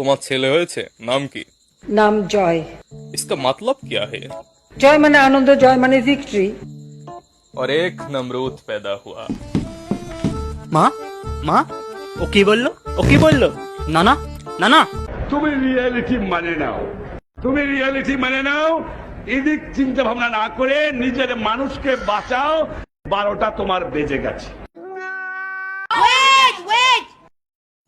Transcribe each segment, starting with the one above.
তোমার ছেলে হয়েছে, নাম কি? नाम जॉय। इसका मतलब क्या है? जॉय माने आनंद, जॉय माने विक्ट्री। और एक नमरूद पैदा हुआ। মা মা ও কি বললো? ও কি বললো? না না না না, তুমি রিয়েলিটি মানে নাও, তুমি রিয়েলিটি মানে নাও। এদিক চিন্তা ভাবনা না করে নিজের মানুষকে বাঁচাও। 12টা তোমার বেজে গেছে।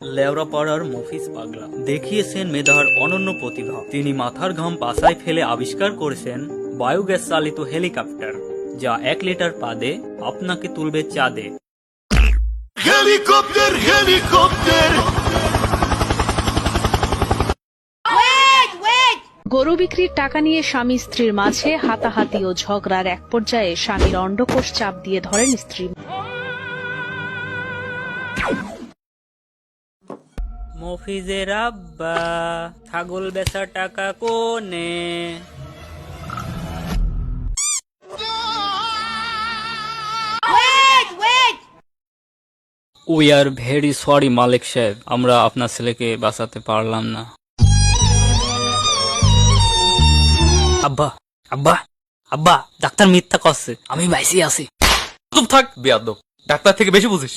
লেওরা পাড়ার মফিজ পাগলা দেখিয়েছেন মেধার অনন্য প্রতিভা। তিনি মাথার ঘাম পাছায় ফেলে আবিষ্কার করেছেন বায়োগ্যাস চালিত হেলিকপ্টার, যা 1 লিটার পাদে আপনাকে তুলবে চাঁদে। Helicopter helicopter. গরু বিক্রির টাকা নিয়ে স্বামী স্ত্রীর মাঝে হাতাহাতি ও ঝগড়ার এক পর্যায়ে স্বামীর অন্ডকোষ চাপ দিয়ে ধরেন স্ত্রী। মফিজের আব্বা ছাগল বেচা টাকা কোনে? উই আর ভেরি সরি মালিক সাহেব, আমরা আপনার ছেলেকে বাঁচাতে পারলাম না। আব্বা আব্বা আব্বা, ডাক্তার মিথ্যা করছে, আমি বাইসি আছি। চুপ থাক বেয়াদব, ডাক্তার থেকে বেশি বুঝিস।